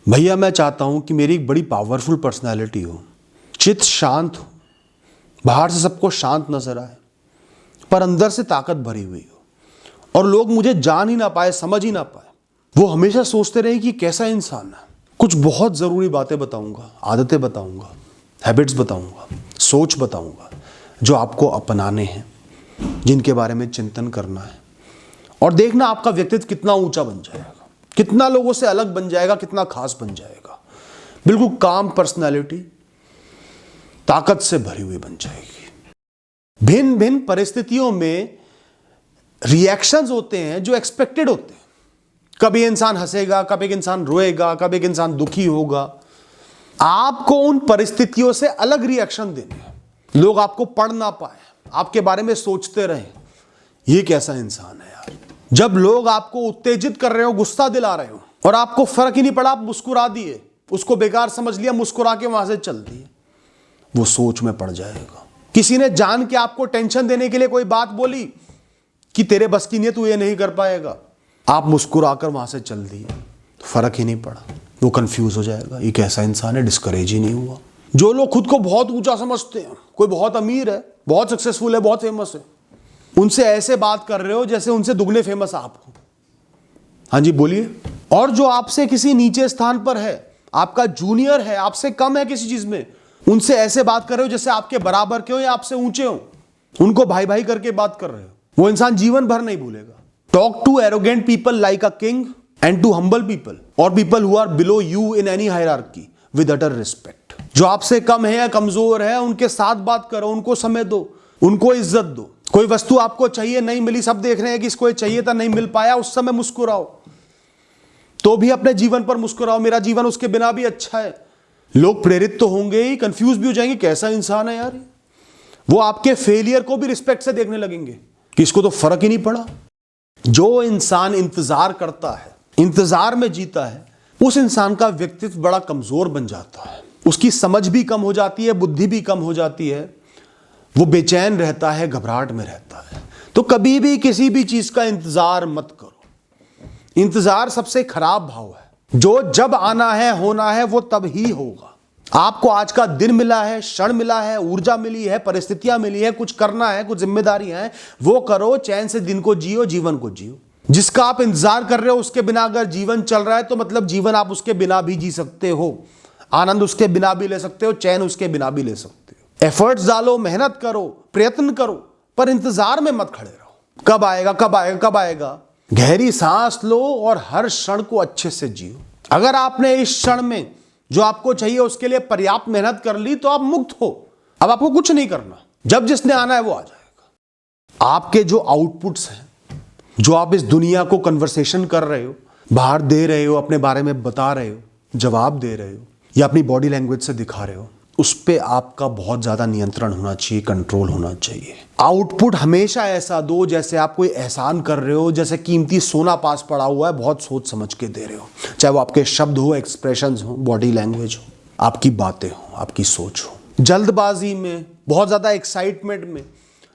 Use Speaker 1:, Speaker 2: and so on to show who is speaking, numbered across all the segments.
Speaker 1: भैया मैं चाहता हूं कि मेरी एक बड़ी पावरफुल पर्सनालिटी हो, चित्त शांत हो, बाहर से सबको शांत नजर आए पर अंदर से ताकत भरी हुई हो और लोग मुझे जान ही ना पाए, समझ ही ना पाए। वो हमेशा सोचते रहे कि कैसा इंसान है। कुछ बहुत ज़रूरी बातें बताऊंगा, आदतें बताऊंगा, हैबिट्स बताऊंगा, सोच बताऊंगा जो आपको अपनाने हैं, जिनके बारे में चिंतन करना है और देखना आपका व्यक्तित्व कितना ऊंचा बन जाएगा, कितना लोगों से अलग बन जाएगा, कितना खास बन जाएगा। बिल्कुल काम पर्सनालिटी ताकत से भरी हुई बन जाएगी। भिन्न भिन्न परिस्थितियों में रिएक्शंस होते हैं जो एक्सपेक्टेड होते हैं। कभी इंसान हंसेगा, कभी एक इंसान रोएगा, कभी एक इंसान दुखी होगा। आपको उन परिस्थितियों से अलग रिएक्शन देने हैं। लोग आपको पढ़ ना पाए, आपके बारे में सोचते रहें ये कैसा इंसान है यार। जब लोग आपको उत्तेजित कर रहे हो, गुस्सा दिला रहे हो और आपको फर्क ही नहीं पड़ा, आप मुस्कुरा दिए, उसको बेकार समझ लिया, मुस्कुरा के वहां से चल दिए, वो सोच में पड़ जाएगा। किसी ने जान के आपको टेंशन देने के लिए कोई बात बोली कि तेरे बस की नहीं है, तू ये नहीं कर पाएगा, आप मुस्कुराकर वहां से चल दिए, तो फर्क ही नहीं पड़ा, वो कंफ्यूज हो जाएगा ये कैसा इंसान है, डिस्करेज ही नहीं हुआ। जो लोग खुद को बहुत ऊंचा समझते हैं, कोई बहुत अमीर है, बहुत सक्सेसफुल है, बहुत फेमस है, उनसे ऐसे बात कर रहे हो जैसे उनसे दुगने फेमस आप हो। हाँ जी बोलिए। और जो आपसे किसी नीचे स्थान पर है, आपका जूनियर है, आपसे कम है किसी चीज में, उनसे ऐसे बात कर रहे हो जैसे आपके बराबर के हो या आपसे ऊंचे हो, उनको भाई भाई करके बात कर रहे हो। वो इंसान जीवन भर नहीं भूलेगा। Talk to arrogant people like a king and to humble people और people who are below you in any hierarchy with utter respect. जो आपसे कम है या कमजोर है, उनके साथ बात करो, उनको समय दो, उनको इज्जत दो। कोई वस्तु आपको चाहिए, नहीं मिली, सब देख रहे हैं कि इसको चाहिए था, नहीं मिल पाया, उस समय मुस्कुराओ, तो भी अपने जीवन पर मुस्कुराओ, मेरा जीवन उसके बिना भी अच्छा है। लोग प्रेरित तो होंगे ही, कंफ्यूज भी हो जाएंगे, कैसा इंसान है यार। वो आपके फेलियर को भी रिस्पेक्ट से देखने लगेंगे कि इसको तो फर्क ही नहीं पड़ा। जो इंसान इंतजार करता है, इंतजार में जीता है, उस इंसान का व्यक्तित्व बड़ा कमजोर बन जाता है। उसकी समझ भी कम हो जाती है, बुद्धि भी कम हो जाती है, वो बेचैन रहता है, घबराहट में रहता है। तो कभी भी किसी भी चीज का इंतजार मत करो। इंतजार सबसे खराब भाव है। जो जब आना है, होना है, वो तब ही होगा। आपको आज का दिन मिला है, क्षण मिला है, ऊर्जा मिली है, परिस्थितियां मिली है, कुछ करना है, कुछ जिम्मेदारियां हैं, वो करो, चैन से दिन को जियो, जीवन को जियो। जिसका आप इंतजार कर रहे हो उसके बिना अगर जीवन चल रहा है तो मतलब जीवन आप उसके बिना भी जी सकते हो, आनंद उसके बिना भी ले सकते हो, चैन उसके बिना भी ले सकते हो। एफर्ट्स डालो, मेहनत करो, प्रयत्न करो, पर इंतजार में मत खड़े रहो। कब आएगा, कब आएगा, कब आएगा। गहरी सांस लो और हर क्षण को अच्छे से जियो। अगर आपने इस क्षण में जो आपको चाहिए उसके लिए पर्याप्त मेहनत कर ली तो आप मुक्त हो। अब आपको कुछ नहीं करना, जब जिसने आना है वो आ जाएगा। आपके जो आउटपुट्स हैं, जो आप इस दुनिया को कन्वर्सेशन कर रहे हो, बाहर दे रहे हो, अपने बारे में बता रहे हो, जवाब दे रहे हो या अपनी बॉडी लैंग्वेज से दिखा रहे हो, उस पे आपका बहुत ज्यादा नियंत्रण होना चाहिए, कंट्रोल होना चाहिए। आउटपुट हमेशा ऐसा दो जैसे आप कोई एहसान कर रहे हो, जैसे कीमती सोना पास पड़ा हुआ है, बहुत सोच समझ के दे रहे हो। चाहे वो आपके शब्द हो, एक्सप्रेशंस हो, बॉडी लैंग्वेज हो, आपकी बातें हो, आपकी सोच हो। जल्दबाजी में, बहुत ज्यादा एक्साइटमेंट में,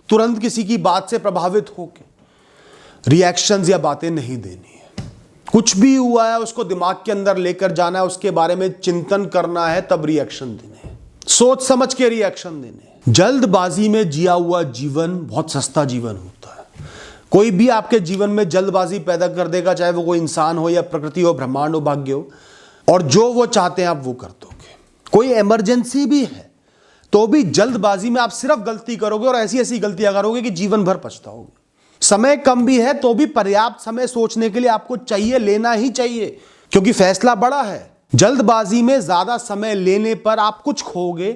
Speaker 1: तुरंत किसी की बात से प्रभावित होकर रिएक्शंस या बातें नहीं देनी है। कुछ भी हुआ है उसको दिमाग के अंदर लेकर जाना है, उसके बारे में चिंतन करना है, तब रिएक्शन देने हैं। सोच समझ के रिएक्शन देने। जल्दबाजी में जिया हुआ जीवन बहुत सस्ता जीवन होता है। कोई भी आपके जीवन में जल्दबाजी पैदा कर देगा, चाहे वो कोई इंसान हो या प्रकृति हो, ब्रह्मांड हो, भाग्य हो, और जो वो चाहते हैं आप वो कर दोगे। कोई इमरजेंसी भी है तो भी जल्दबाजी में आप सिर्फ गलती करोगे और ऐसी ऐसी गलतियां करोगे कि जीवन भर पछताओगे। समय कम भी है तो भी पर्याप्त समय सोचने के लिए आपको चाहिए, लेना ही चाहिए, क्योंकि फैसला बड़ा है। जल्दबाजी में ज्यादा समय लेने पर आप कुछ खोगे,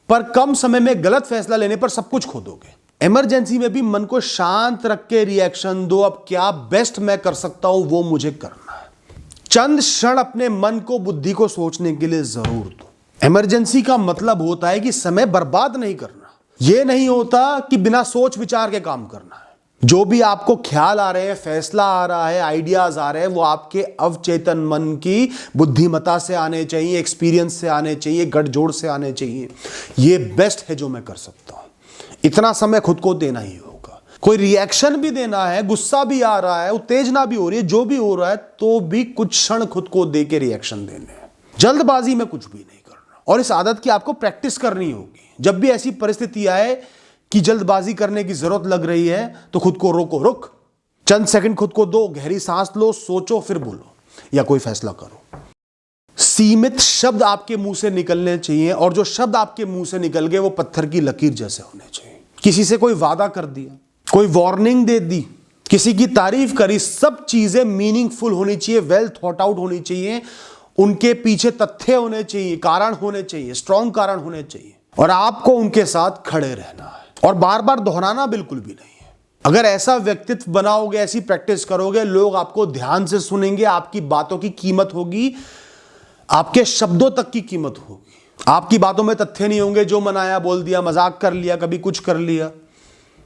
Speaker 1: पर कम समय में गलत फैसला लेने पर सब कुछ खो दोगे। इमरजेंसी में भी मन को शांत रख के रिएक्शन दो, अब क्या बेस्ट मैं कर सकता हूं वो मुझे करना है। चंद क्षण अपने मन को, बुद्धि को सोचने के लिए जरूर दो। इमरजेंसी का मतलब होता है कि समय बर्बाद नहीं करना, यह नहीं होता कि बिना सोच विचार के काम करना है। जो भी आपको ख्याल आ रहे हैं, फैसला आ रहा है, आइडियाज आ रहे हैं, वो आपके अवचेतन मन की बुद्धिमत्ता से आने चाहिए, एक्सपीरियंस से आने चाहिए, गठजोड़ से आने चाहिए। ये बेस्ट है जो मैं कर सकता हूं। इतना समय खुद को देना ही होगा। कोई रिएक्शन भी देना है, गुस्सा भी आ रहा है, उत्तेजना भी हो रही है, जो भी हो रहा है, तो भी कुछ क्षण खुद को दे के रिएक्शन देने हैं। जल्दबाजी में कुछ भी नहीं करना, और इस आदत की आपको प्रैक्टिस करनी होगी। जब भी ऐसी परिस्थिति आए कि जल्दबाजी करने की जरूरत लग रही है तो खुद को रोको, रुक चंद सेकंड खुद को दो, गहरी सांस लो, सोचो, फिर बोलो या कोई फैसला करो। सीमित शब्द आपके मुंह से निकलने चाहिए, और जो शब्द आपके मुंह से निकल गए वो पत्थर की लकीर जैसे होने चाहिए। किसी से कोई वादा कर दिया, कोई वार्निंग दे दी, किसी की तारीफ करी, सब चीजें मीनिंगफुल होनी चाहिए, वेल थॉट आउट होनी चाहिए, उनके पीछे तथ्य होने चाहिए, कारण होने चाहिए, स्ट्रॉन्ग कारण होने चाहिए, और आपको उनके साथ खड़े रहना है और बार बार दोहराना बिल्कुल भी नहीं है। अगर ऐसा व्यक्तित्व बनाओगे, ऐसी प्रैक्टिस करोगे, लोग आपको ध्यान से सुनेंगे, आपकी बातों की कीमत होगी, आपके शब्दों तक की कीमत होगी। आपकी बातों में तथ्य नहीं होंगे, जो मनाया बोल दिया, मजाक कर लिया, कभी कुछ कर लिया,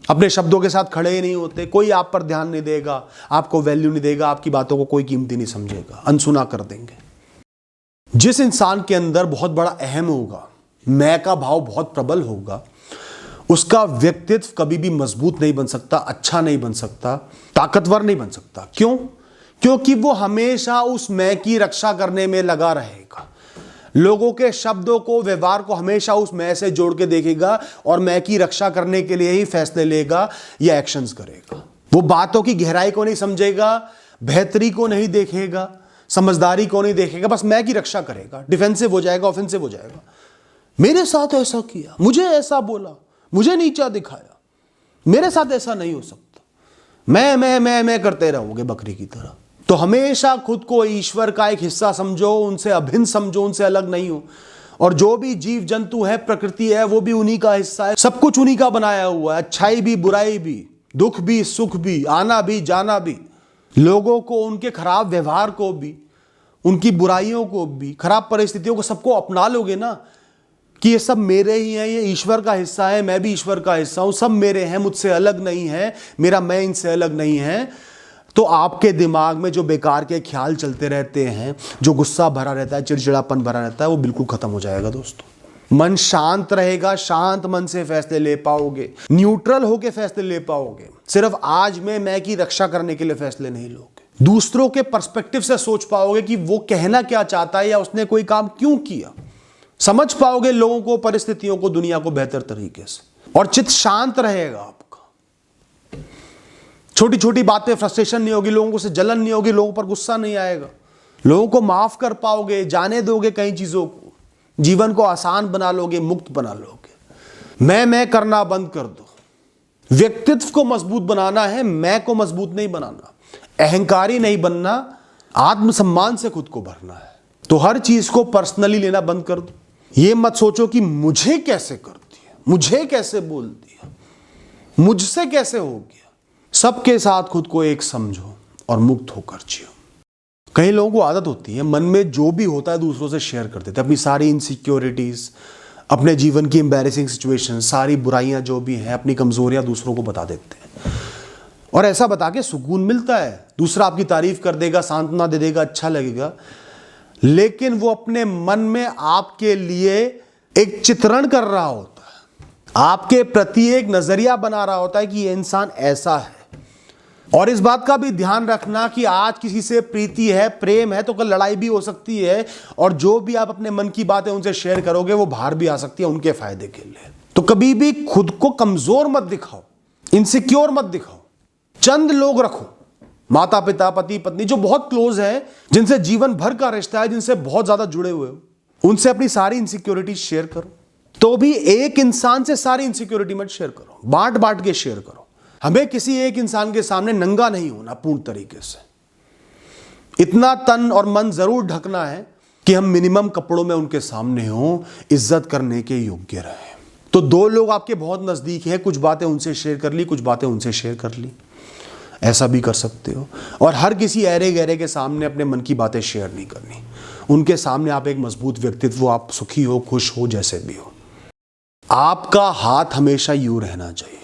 Speaker 1: अपने शब्दों के साथ खड़े ही नहीं होते। कोई आप पर ध्यान नहीं देगा, आपको वैल्यू नहीं देगा, आपकी बातों को कोई कीमती नहीं समझेगा, अनसुना कर देंगे। जिस इंसान के अंदर बहुत बड़ा अहम होगा, मैं का भाव बहुत प्रबल होगा, उसका व्यक्तित्व कभी भी मजबूत नहीं बन सकता, अच्छा नहीं बन सकता, ताकतवर नहीं बन सकता। क्यों? क्योंकि वो हमेशा उस मैं की रक्षा करने में लगा रहेगा। लोगों के शब्दों को, व्यवहार को हमेशा उस मैं से जोड़ के देखेगा और मैं की रक्षा करने के लिए ही फैसले लेगा या एक्शंस करेगा। वो बातों की गहराई को नहीं समझेगा, बेहतरी को नहीं देखेगा, समझदारी को नहीं देखेगा, बस मैं की रक्षा करेगा। डिफेंसिव हो जाएगा, ऑफेंसिव हो जाएगा। मेरे साथ ऐसा किया, मुझे ऐसा बोला, मुझे नीचा दिखाया, मेरे साथ ऐसा नहीं हो सकता, मैं करते रहोगे बकरी की तरह। तो हमेशा खुद को ईश्वर का एक हिस्सा समझो, उनसे अभिन्न समझो, उनसे अलग नहीं हो। और जो भी जीव जंतु है, प्रकृति है, वो भी उन्हीं का हिस्सा है, सब कुछ उन्हीं का बनाया हुआ है। अच्छाई भी, बुराई भी, दुख भी, सुख भी, आना भी, जाना भी, लोगों को, उनके खराब व्यवहार को भी, उनकी बुराइयों को भी, खराब परिस्थितियों को, सबको अपना लोगे ना कि ये सब मेरे ही हैं, ये ईश्वर का हिस्सा है, मैं भी ईश्वर का हिस्सा हूं, सब मेरे हैं, मुझसे अलग नहीं है, मेरा मैं इनसे अलग नहीं है। तो आपके दिमाग में जो बेकार के ख्याल चलते रहते हैं, जो गुस्सा भरा रहता है, चिड़चिड़ापन भरा रहता है, वो बिल्कुल खत्म हो जाएगा दोस्तों। मन शांत रहेगा, शांत मन से फैसले ले पाओगे, न्यूट्रल होके फैसले ले पाओगे। सिर्फ आज में मैं की रक्षा करने के लिए फैसले नहीं लोगे। दूसरों के पर्सपेक्टिव से सोच पाओगे कि वो कहना क्या चाहता है या उसने कोई काम क्यों किया। समझ पाओगे लोगों को, परिस्थितियों को, दुनिया को बेहतर तरीके से, और चित्त शांत रहेगा आपका। छोटी छोटी बातें फ्रस्ट्रेशन नहीं होगी, लोगों से जलन नहीं होगी, लोगों पर गुस्सा नहीं आएगा, लोगों को माफ कर पाओगे, जाने दोगे कई चीजों को, जीवन को आसान बना लोगे, मुक्त बना लोगे। मैं करना बंद कर दो। व्यक्तित्व को मजबूत बनाना है, मैं को मजबूत नहीं बनाना, अहंकारी नहीं बनना, आत्मसम्मान से खुद को भरना है। तो हर चीज को पर्सनली लेना बंद कर दो। ये मत सोचो कि मुझे कैसे कर दिया, मुझे कैसे बोल दिया, मुझसे कैसे हो गया। सबके साथ खुद को एक समझो और मुक्त होकर जियो। कई लोगों को आदत होती है, मन में जो भी होता है दूसरों से शेयर कर देते हैं, अपनी सारी इनसिक्योरिटीज, अपने जीवन की एम्बैरेसिंग सिचुएशन, सारी बुराइयां जो भी हैं, अपनी कमजोरियां दूसरों को बता देते हैं। और ऐसा बता के सुकून मिलता है, दूसरा आपकी तारीफ कर देगा, सांत्वना दे देगा, अच्छा लगेगा, लेकिन वो अपने मन में आपके लिए एक चित्रण कर रहा होता है, आपके प्रति एक नजरिया बना रहा होता है कि ये इंसान ऐसा है। और इस बात का भी ध्यान रखना कि आज किसी से प्रीति है, प्रेम है, तो कल लड़ाई भी हो सकती है, और जो भी आप अपने मन की बातें उनसे शेयर करोगे वो बाहर भी आ सकती है उनके फायदे के लिए। तो कभी भी खुद को कमजोर मत दिखाओ, इनसिक्योर मत दिखाओ। चंद लोग रखो, माता पिता, पति पत्नी, जो बहुत क्लोज है, जिनसे जीवन भर का रिश्ता है, जिनसे बहुत ज्यादा जुड़े हुए हो, उनसे अपनी सारी इनसिक्योरिटी शेयर करो। तो भी एक इंसान से सारी इनसिक्योरिटी मत शेयर करो, बांट बांट के शेयर करो। हमें किसी एक इंसान के सामने नंगा नहीं होना पूर्ण तरीके से। इतना तन और मन जरूर ढकना है कि हम मिनिमम कपड़ों में उनके सामने हो, इज्जत करने के योग्य रहे। तो दो लोग आपके बहुत नजदीक हैं, कुछ बातें उनसे शेयर कर ली, कुछ बातें उनसे शेयर कर ली, ऐसा भी कर सकते हो। और हर किसी ऐरे गहरे के सामने अपने मन की बातें शेयर नहीं करनी। उनके सामने आप एक मजबूत व्यक्तित्व, आप सुखी हो, खुश हो, जैसे भी हो। आपका हाथ हमेशा यूं रहना चाहिए।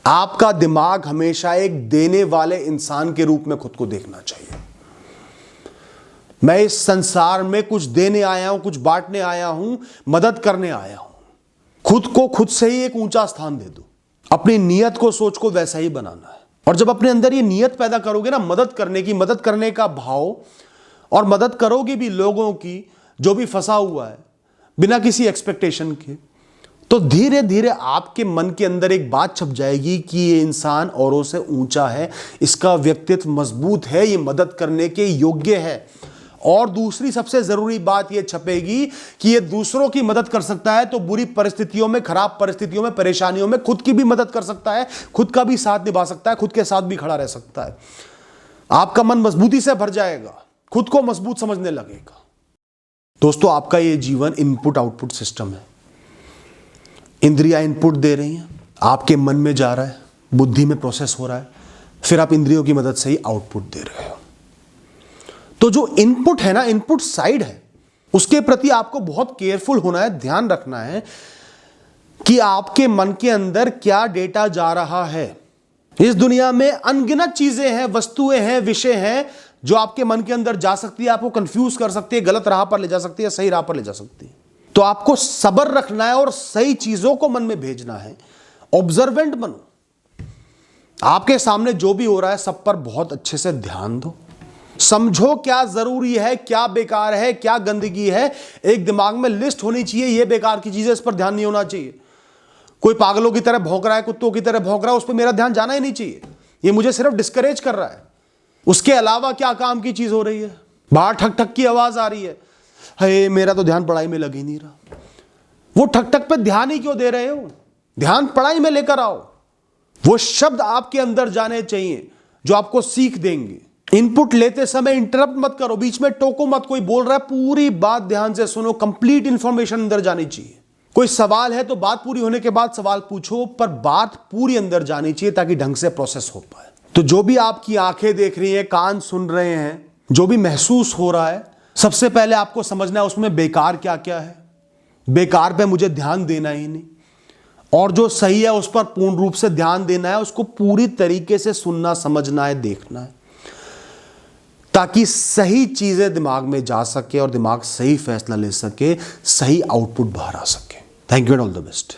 Speaker 1: आपका दिमाग हमेशा एक देने वाले इंसान के रूप में खुद को देखना चाहिए। मैं इस संसार में कुछ देने आया हूं, कुछ बांटने आया हूं, मदद करने आया हूं। खुद को खुद से ही एक ऊंचा स्थान दे दो। अपनी नियत को, सोच को वैसा ही बनाना है। और जब अपने अंदर ये नियत पैदा करोगे ना, मदद करने की, मदद करने का भाव, और मदद करोगे भी लोगों की, जो भी फंसा हुआ है बिना किसी एक्सपेक्टेशन के, तो धीरे धीरे आपके मन के अंदर एक बात छप जाएगी कि ये इंसान औरों से ऊंचा है, इसका व्यक्तित्व मजबूत है, ये मदद करने के योग्य है। और दूसरी सबसे जरूरी बात ये छपेगी कि ये दूसरों की मदद कर सकता है, तो बुरी परिस्थितियों में, खराब परिस्थितियों में, परेशानियों में खुद की भी मदद कर सकता है, खुद का भी साथ निभा सकता है, खुद के साथ भी खड़ा रह सकता है। आपका मन मजबूती से भर जाएगा, खुद को मजबूत समझने लगेगा। दोस्तों, आपका ये जीवन इनपुट आउटपुट सिस्टम है। इंद्रियां इनपुट दे रही हैं, आपके मन में जा रहा है, बुद्धि में प्रोसेस हो रहा है, फिर आप इंद्रियों की मदद से ही आउटपुट दे रहे हो। तो जो इनपुट है ना, इनपुट साइड है, उसके प्रति आपको बहुत केयरफुल होना है, ध्यान रखना है कि आपके मन के अंदर क्या डेटा जा रहा है। इस दुनिया में अनगिनत चीजें हैं, वस्तुएं हैं, विषय हैं जो आपके मन के अंदर जा सकती है, आपको कंफ्यूज कर सकती है, गलत राह पर ले जा सकती है, सही राह पर ले जा सकती है। तो आपको सब्र रखना है और सही चीजों को मन में भेजना है। ऑब्जर्वेंट बनो, आपके सामने जो भी हो रहा है सब पर बहुत अच्छे से ध्यान दो, समझो क्या जरूरी है, क्या बेकार है, क्या गंदगी है। एक दिमाग में लिस्ट होनी चाहिए, ये बेकार की चीजें, इस पर ध्यान नहीं होना चाहिए। कोई पागलों की तरह भौंक रहा है, कुत्तों की तरह भौंक रहा है, उस पर मेरा ध्यान जाना ही नहीं चाहिए, ये मुझे सिर्फ डिस्करेज कर रहा है। उसके अलावा क्या काम की चीज हो रही है, बाहर ठक ठक की आवाज आ रही है, हे मेरा तो ध्यान पढ़ाई में लग ही नहीं रहा। वो ठक ठक पे ध्यान ही क्यों दे रहे हो, ध्यान पढ़ाई में लेकर आओ। वो शब्द आपके अंदर जाने चाहिए जो आपको सीख देंगे। इनपुट लेते समय इंटरप्ट मत करो, बीच में टोको मत। कोई बोल रहा है, पूरी बात ध्यान से सुनो, कंप्लीट इंफॉर्मेशन अंदर जानी चाहिए। कोई सवाल है तो बात पूरी होने के बाद सवाल पूछो, पर बात पूरी अंदर जानी चाहिए ताकि ढंग से प्रोसेस हो पाए। तो जो भी आपकी आंखें देख रही हैं, कान सुन रहे हैं, जो भी महसूस हो रहा है, सबसे पहले आपको समझना है उसमें बेकार क्या क्या है। बेकार पे मुझे ध्यान देना ही नहीं, और जो सही है उस पर पूर्ण रूप से ध्यान देना है, उसको पूरी तरीके से सुनना, समझना है, देखना है, ताकि सही चीजें दिमाग में जा सके और दिमाग सही फैसला ले सके, सही आउटपुट बाहर आ सके। Thank you and all the best.